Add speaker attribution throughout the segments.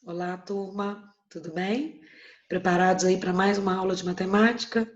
Speaker 1: Olá, turma, tudo bem? Preparados aí para mais uma aula de matemática?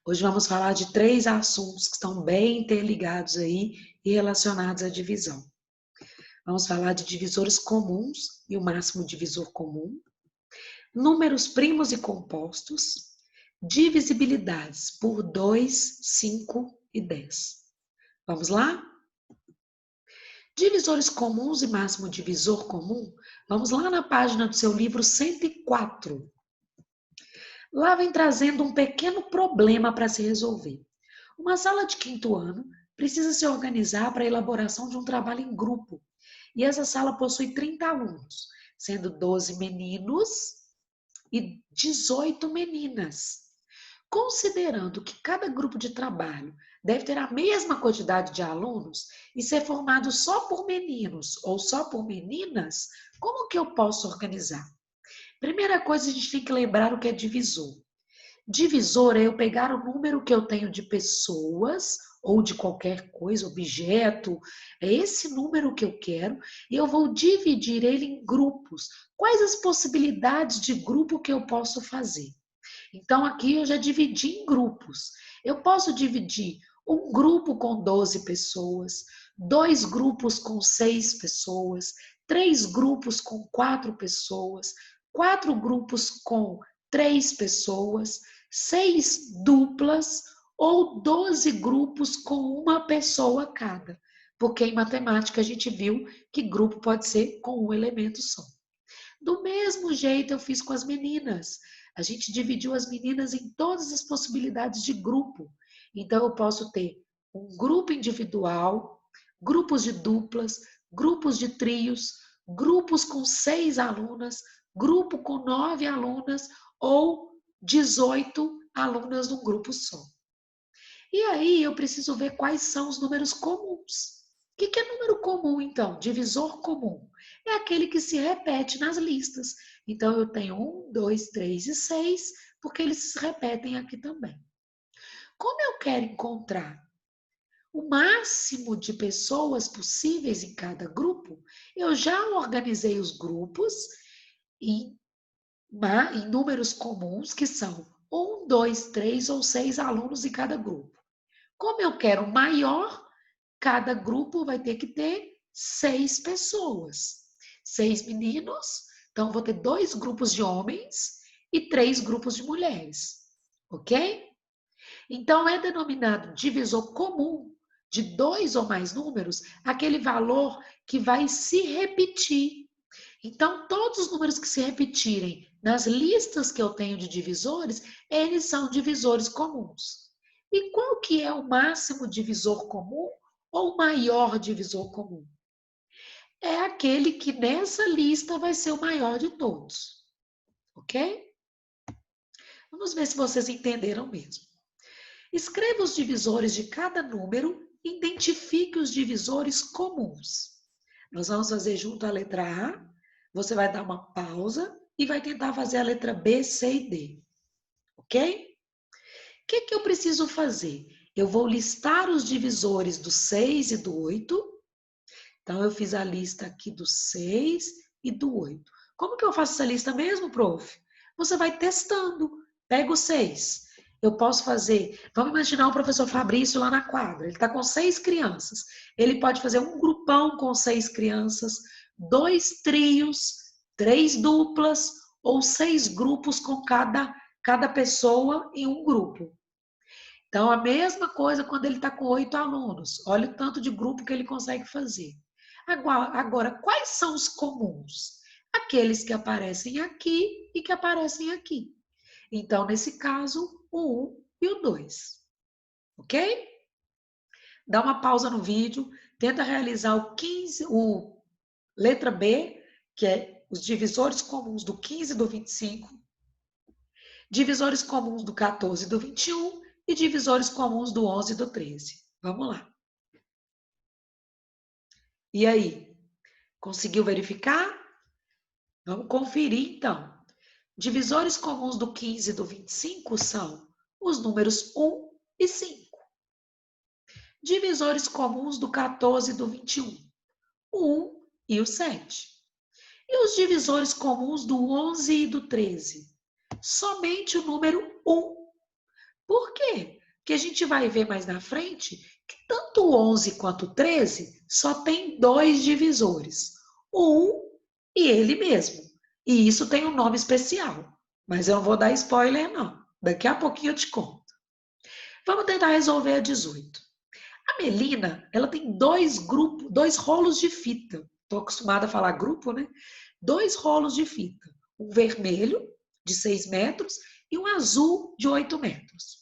Speaker 1: Hoje vamos falar de três assuntos que estão bem interligados aí e relacionados à divisão. Vamos falar de divisores comuns e o máximo divisor comum, números primos e compostos, divisibilidades por 2, 5 e 10. Vamos lá? Divisores comuns e máximo divisor comum, vamos lá na página do seu livro 104. Lá vem trazendo um pequeno problema para se resolver. Uma sala de quinto ano precisa se organizar para a elaboração de um trabalho em grupo. E essa sala possui 30 alunos, sendo 12 meninos e 18 meninas. Considerando que cada grupo de trabalho deve ter a mesma quantidade de alunos e ser formado só por meninos ou só por meninas, como que eu posso organizar? Primeira coisa, a gente tem que lembrar o que é divisor. Divisor é eu pegar o número que eu tenho de pessoas ou de qualquer coisa, objeto, é esse número que eu quero e eu vou dividir ele em grupos. Quais as possibilidades de grupo que eu posso fazer? Então, aqui eu já dividi em grupos. Eu posso dividir um grupo com 12 pessoas, dois grupos com 6 pessoas, três grupos com 4 pessoas, quatro grupos com 3 pessoas, 6 duplas ou 12 grupos com uma pessoa cada. Porque em matemática a gente viu que grupo pode ser com um elemento só. Do mesmo jeito eu fiz com as meninas. A gente dividiu as meninas em todas as possibilidades de grupo. Então eu posso ter um grupo individual, grupos de duplas, grupos de trios, grupos com 6 alunas, grupo com 9 alunas ou 18 alunas num grupo só. E aí eu preciso ver quais são os números comuns. O que é número comum, então? Divisor comum. É aquele que se repete nas listas. Então, eu tenho 1, 2, 3 e 6, porque eles se repetem aqui também. Como eu quero encontrar o máximo de pessoas possíveis em cada grupo, eu já organizei os grupos em números comuns, que são 1, 2, 3 ou 6 alunos em cada grupo. Como eu quero maior, cada grupo vai ter que ter 6 pessoas. 6 meninos, então vou ter 2 grupos de homens e 3 grupos de mulheres. Ok? Então é denominado divisor comum de 2 ou mais números aquele valor que vai se repetir. Então, todos os números que se repetirem nas listas que eu tenho de divisores, eles são divisores comuns. E qual que é o máximo divisor comum ou o maior divisor comum? É aquele que nessa lista vai ser o maior de todos. Ok? Vamos ver se vocês entenderam mesmo. Escreva os divisores de cada número e identifique os divisores comuns. Nós vamos fazer junto a letra A, você vai dar uma pausa e vai tentar fazer a letra B, C e D. Ok? O que eu preciso fazer? Eu vou listar os divisores do 6 e do 8. Então, eu fiz a lista aqui do 6 e do 8. Como que eu faço essa lista mesmo, prof? Você vai testando. Pega o 6. Eu posso fazer... Vamos imaginar o professor Fabrício lá na quadra. Ele está com 6 crianças. Ele pode fazer um grupão com 6 crianças, 2 trios, 3 duplas ou 6 grupos com cada pessoa em um grupo. Então, a mesma coisa quando ele está com 8 alunos. Olha o tanto de grupo que ele consegue fazer. Agora, quais são os comuns? Aqueles que aparecem aqui e que aparecem aqui. Então, nesse caso, o 1 e o 2. Ok? Dá uma pausa no vídeo, tenta realizar o letra B, que é os divisores comuns do 15 e do 25, divisores comuns do 14 e do 21 e divisores comuns do 11 e do 13. Vamos lá. E aí? Conseguiu verificar? Vamos conferir, então. Divisores comuns do 15 e do 25 são os números 1 e 5. Divisores comuns do 14 e do 21, o 1 e o 7. E os divisores comuns do 11 e do 13? Somente o número 1. Por quê? Porque a gente vai ver mais na frente que tanto o 11 quanto o 13 só tem 2 divisores. O 1 e ele mesmo. E isso tem um nome especial. Mas eu não vou dar spoiler, não. Daqui a pouquinho eu te conto. Vamos tentar resolver a 18. A Melina, ela tem dois rolos de fita. Estou acostumada a falar grupo, né? 2 rolos de fita. Um vermelho, de 6 metros, e um azul, de 8 metros.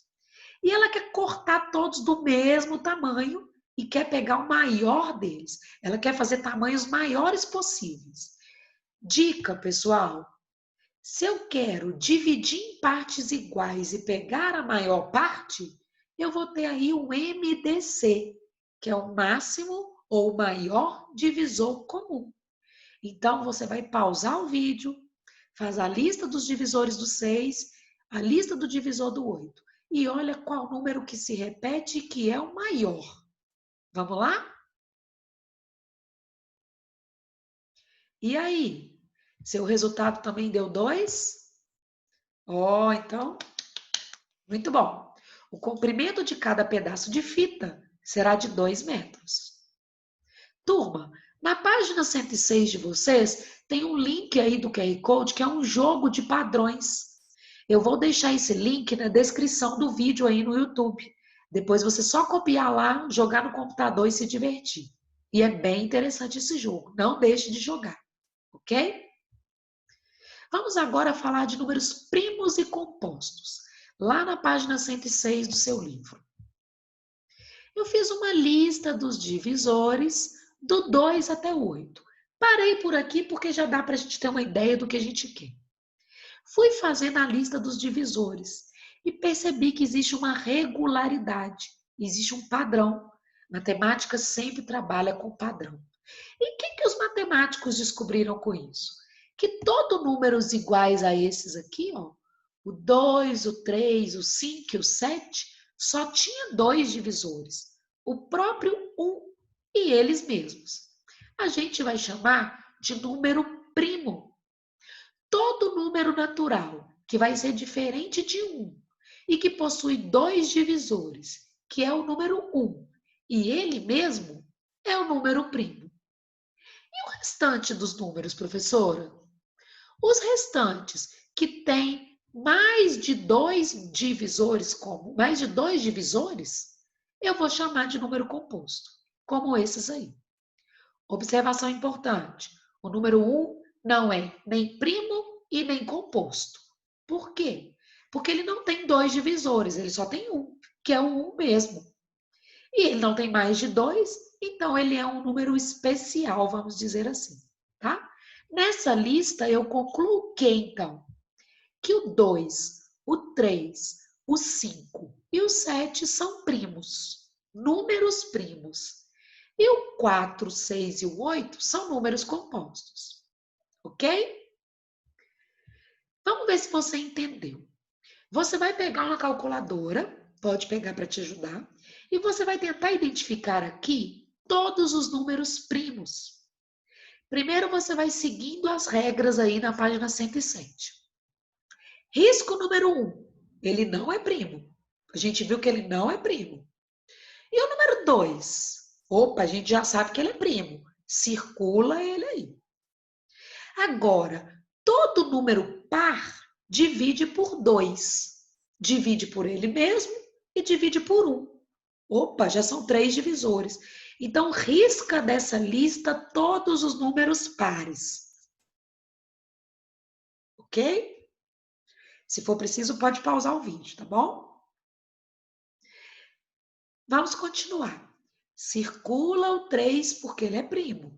Speaker 1: E ela quer cortar todos do mesmo tamanho e quer pegar o maior deles. Ela quer fazer tamanhos maiores possíveis. Dica, pessoal. Se eu quero dividir em partes iguais e pegar a maior parte, eu vou ter aí um MDC, que é o máximo ou maior divisor comum. Então, você vai pausar o vídeo, faz a lista dos divisores do 6, a lista do divisor do 8 e olha qual número que se repete e que é o maior. Vamos lá? E aí? Seu resultado também deu 2? Ó, então, muito bom. O comprimento de cada pedaço de fita será de 2 metros. Turma, na página 106 de vocês, tem um link aí do QR Code que é um jogo de padrões. Eu vou deixar esse link na descrição do vídeo aí no YouTube. Depois você só copiar lá, jogar no computador e se divertir. E é bem interessante esse jogo. Não deixe de jogar, ok? Vamos agora falar de números primos e compostos, lá na página 106 do seu livro. Eu fiz uma lista dos divisores do 2 até o 8. Parei por aqui porque já dá para a gente ter uma ideia do que a gente quer. Fui fazendo a lista dos divisores e percebi que existe uma regularidade, existe um padrão. Matemática sempre trabalha com padrão. E o que os matemáticos descobriram com isso? Que todos números iguais a esses aqui, ó, o 2, o 3, o 5 e o 7, só tinha 2 divisores, o próprio 1 e eles mesmos. A gente vai chamar de número primo. Todo número natural que vai ser diferente de 1 e que possui 2 divisores, que é o número 1, e ele mesmo é o número primo. E o restante dos números, professora? Os restantes que têm mais de 2 divisores, eu vou chamar de número composto, como esses aí. Observação importante: o número 1 não é nem primo e nem composto. Por quê? Porque ele não tem 2 divisores, ele só tem um, que é o 1 mesmo. E ele não tem mais de 2, então ele é um número especial, vamos dizer assim, tá? Nessa lista eu concluo o quê, então? Que o 2, o 3, o 5 e o 7 são primos, números primos. E o 4, 6 e o 8 são números compostos. Ok? Vamos ver se você entendeu. Você vai pegar uma calculadora, pode pegar para te ajudar, e você vai tentar identificar aqui todos os números primos. Primeiro você vai seguindo as regras aí na página 107. Risco número 1, ele não é primo. A gente viu que ele não é primo. E o número 2? Opa, a gente já sabe que ele é primo. Circula ele aí. Agora, todo número par divide por 2. Divide por ele mesmo e divide por 1. Opa, já são 3 divisores. Então, risca dessa lista todos os números pares. Ok? Se for preciso, pode pausar o vídeo, tá bom? Vamos continuar. Circula o 3 porque ele é primo.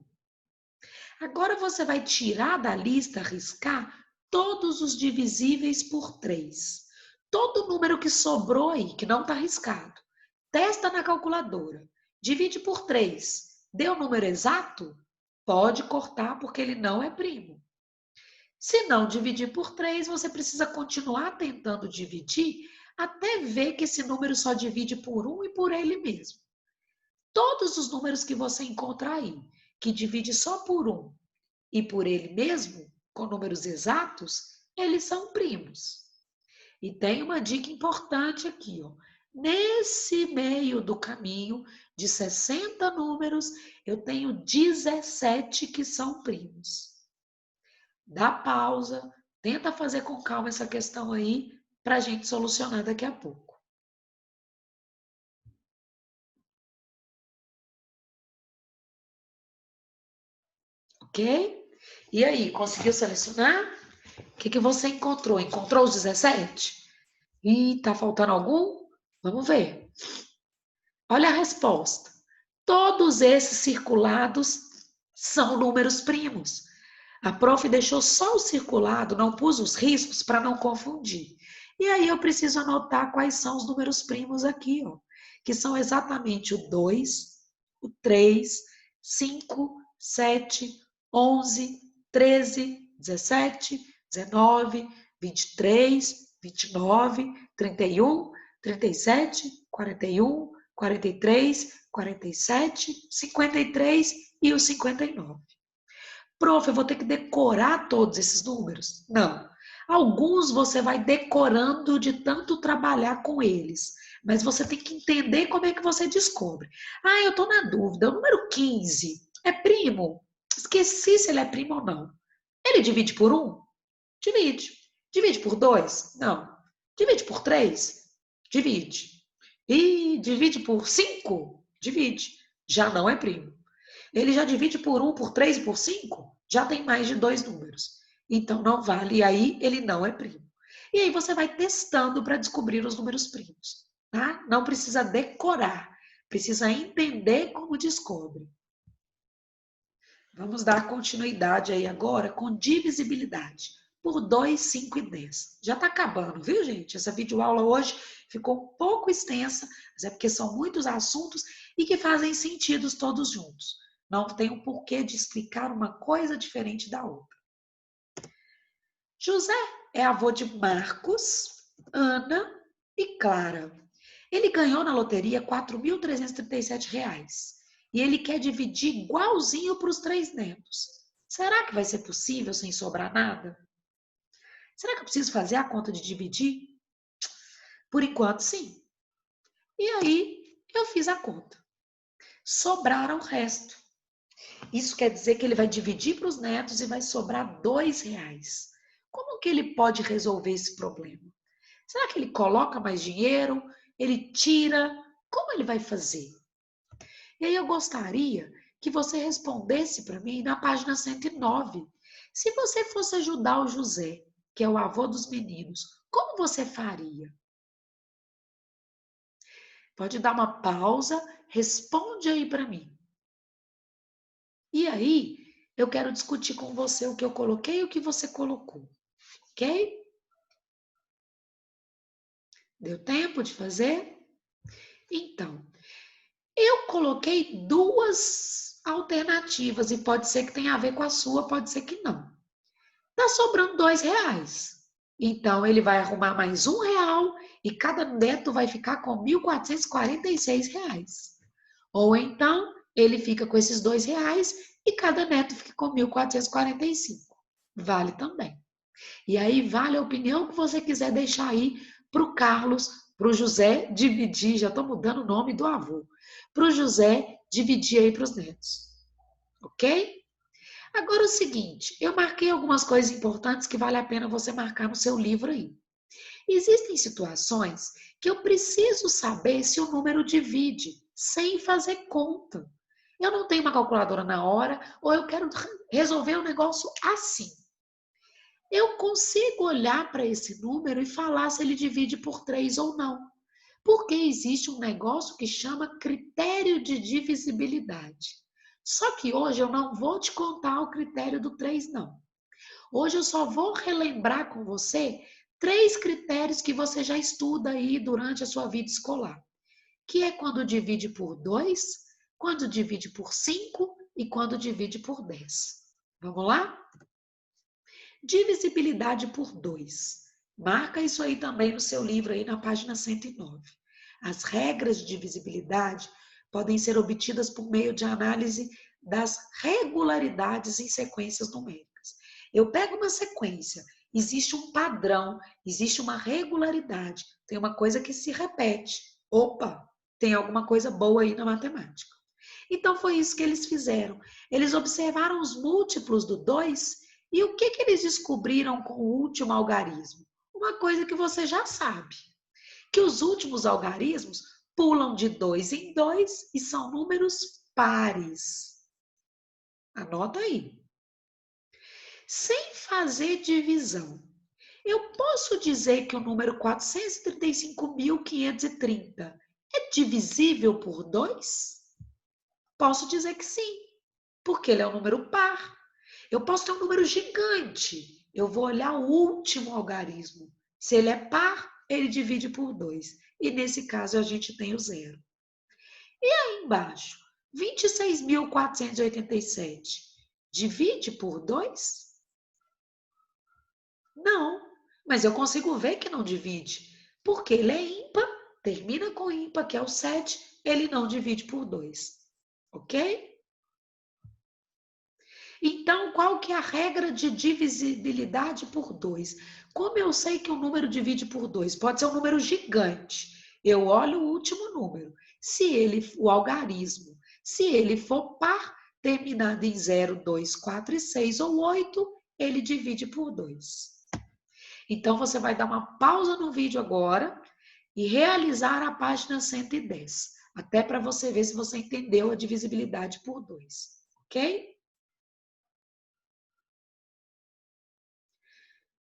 Speaker 1: Agora você vai tirar da lista, riscar todos os divisíveis por 3. Todo número que sobrou aí, que não está riscado, testa na calculadora. Divide por 3. Deu o número exato? Pode cortar porque ele não é primo. Se não dividir por 3, você precisa continuar tentando dividir até ver que esse número só divide por 1 e por ele mesmo. Todos os números que você encontrar aí, que divide só por 1 e por ele mesmo, com números exatos, eles são primos. E tem uma dica importante aqui, ó. Nesse meio do caminho de 60 números, eu tenho 17 que são primos. Dá pausa, tenta fazer com calma essa questão aí para a gente solucionar daqui a pouco. Ok? E aí, conseguiu selecionar? O que você encontrou? Encontrou os 17? Ih, tá faltando algum? Vamos ver. Olha a resposta. Todos esses circulados são números primos. A prof deixou só o circulado, não pus os riscos para não confundir. E aí eu preciso anotar quais são os números primos aqui, ó, que são exatamente o 2, o 3, 5, 7, 11, 13, 17, 19, 23, 29, 31, 37, 41, 43, 47, 53 e o 59. Prof, eu vou ter que decorar todos esses números? Não. Alguns você vai decorando de tanto trabalhar com eles. Mas você tem que entender como é que você descobre. Ah, eu estou na dúvida. O número 15 é primo? Esqueci se ele é primo ou não. Ele divide por 1? Divide. Divide por 2? Não. Divide por 3? Divide. E divide por 5? Divide. Já não é primo. Ele já divide por 1, por 3 e por 5? Já tem mais de 2 números. Então não vale, e aí ele não é primo. E aí você vai testando para descobrir os números primos. Tá? Não precisa decorar, precisa entender como descobre. Vamos dar continuidade aí agora com divisibilidade por 2, 5 e 10. Já está acabando, viu, gente? Essa videoaula hoje ficou um pouco extensa, mas é porque são muitos assuntos e que fazem sentido todos juntos. Não tem um porquê de explicar uma coisa diferente da outra. José é avô de Marcos, Ana e Clara. Ele ganhou na loteria R$ 4.337 e ele quer dividir igualzinho para os 3 netos. Será que vai ser possível sem sobrar nada? Será que eu preciso fazer a conta de dividir? Por enquanto, sim. E aí, eu fiz a conta. Sobraram o resto. Isso quer dizer que ele vai dividir para os netos e vai sobrar R$ 2. Como que ele pode resolver esse problema? Será que ele coloca mais dinheiro? Ele tira? Como ele vai fazer? E aí eu gostaria que você respondesse para mim na página 109. Se você fosse ajudar o José, que é o avô dos meninos, como você faria? Pode dar uma pausa, responde aí para mim. E aí, eu quero discutir com você o que eu coloquei e o que você colocou. Ok? Deu tempo de fazer? Então, eu coloquei 2 alternativas e pode ser que tenha a ver com a sua, pode ser que não. Tá sobrando R$ 2. Então, ele vai arrumar mais R$ 1 e cada neto vai ficar com R$ 1.446. Ou então, ele fica com esses R$ 2 e cada neto fica com 1.445. Vale também. E aí, vale a opinião que você quiser deixar aí para o Carlos, para o José dividir, já estou mudando o nome do avô, para o José dividir aí para os netos. Ok? Agora o seguinte, eu marquei algumas coisas importantes que vale a pena você marcar no seu livro aí. Existem situações que eu preciso saber se o número divide sem fazer conta. Eu não tenho uma calculadora na hora ou eu quero resolver o negócio assim. Eu consigo olhar para esse número e falar se ele divide por 3 ou não. Porque existe um negócio que chama critério de divisibilidade. Só que hoje eu não vou te contar o critério do 3, não. Hoje eu só vou relembrar com você 3 critérios que você já estuda aí durante a sua vida escolar. Que é quando divide por 2, quando divide por 5 e quando divide por 10. Vamos lá? Divisibilidade por 2. Marca isso aí também no seu livro, aí na página 109. As regras de divisibilidade podem ser obtidas por meio de análise das regularidades em sequências numéricas. Eu pego uma sequência, existe um padrão, existe uma regularidade, tem uma coisa que se repete. Opa, tem alguma coisa boa aí na matemática. Então foi isso que eles fizeram. Eles observaram os múltiplos do 2 e o que eles descobriram com o último algarismo? Uma coisa que você já sabe, que os últimos algarismos pulam de 2 em 2 e são números pares. Anota aí. Sem fazer divisão, eu posso dizer que o número 435.530 é divisível por 2? Posso dizer que sim, porque ele é um número par. Eu posso ter um número gigante. Eu vou olhar o último algarismo. Se ele é par, ele divide por 2. E nesse caso a gente tem o zero. E aí embaixo, 26.487 divide por 2? Não, mas eu consigo ver que não divide, porque ele é ímpar, termina com ímpar, que é o 7, ele não divide por 2, ok? Então, qual que é a regra de divisibilidade por 2? Como eu sei que o número divide por 2? Pode ser um número gigante. Eu olho o último número. Se ele, o algarismo, se ele for par, terminado em 0, 2, 4 e 6 ou 8, ele divide por 2. Então, você vai dar uma pausa no vídeo agora e realizar a página 110, até para você ver se você entendeu a divisibilidade por 2, ok?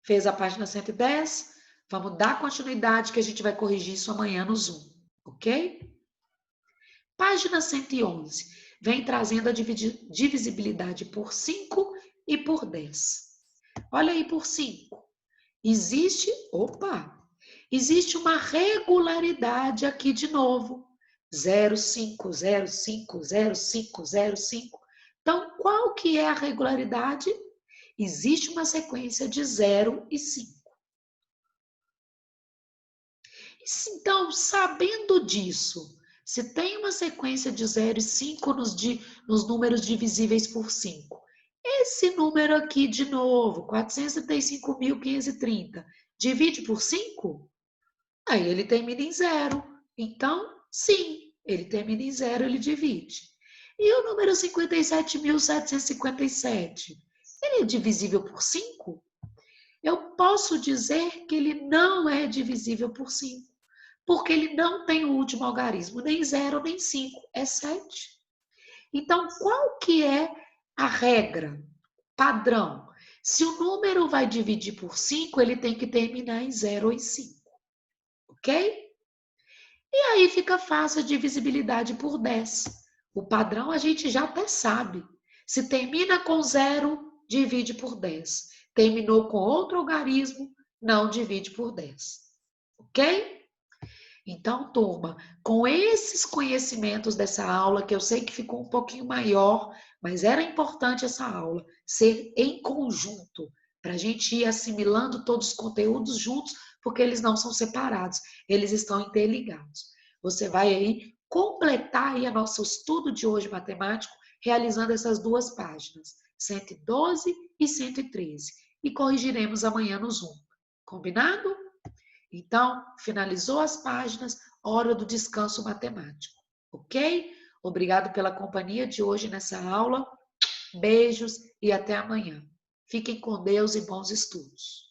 Speaker 1: Fez a página 110? Vamos dar continuidade que a gente vai corrigir isso amanhã no Zoom, ok? Página 111 vem trazendo a divisibilidade por 5 e por 10. Olha aí por 5. Existe uma regularidade aqui de novo. 0, 5, 0, 5, 0, 5, 0, 5. Então, qual que é a regularidade? Existe uma sequência de 0 e 5. Então, sabendo disso, se tem uma sequência de 0 e 5 nos números divisíveis por 5, esse número aqui de novo, 435.530, divide por 5? Aí ele termina em 0. Então, sim, ele termina em 0, ele divide. E o número 57.757, ele é divisível por 5? Eu posso dizer que ele não é divisível por 5, porque ele não tem o último algarismo, nem 0, nem 5, é 7. Então, qual que é a regra, padrão? Se o número vai dividir por 5, ele tem que terminar em 0 ou em 5, ok? E aí fica fácil a divisibilidade por 10. O padrão a gente já até sabe. Se termina com 0, divide por 10. Terminou com outro algarismo, não divide por 10. Ok? Então, turma, com esses conhecimentos dessa aula, que eu sei que ficou um pouquinho maior, mas era importante essa aula ser em conjunto, para a gente ir assimilando todos os conteúdos juntos, porque eles não são separados, eles estão interligados. Você vai aí completar aí o nosso estudo de hoje matemático, realizando essas duas páginas, 112 e 113, e corrigiremos amanhã no Zoom. Combinado? Então, finalizou as páginas, hora do descanso matemático, ok? Obrigado pela companhia de hoje nessa aula. Beijos e até amanhã. Fiquem com Deus e bons estudos.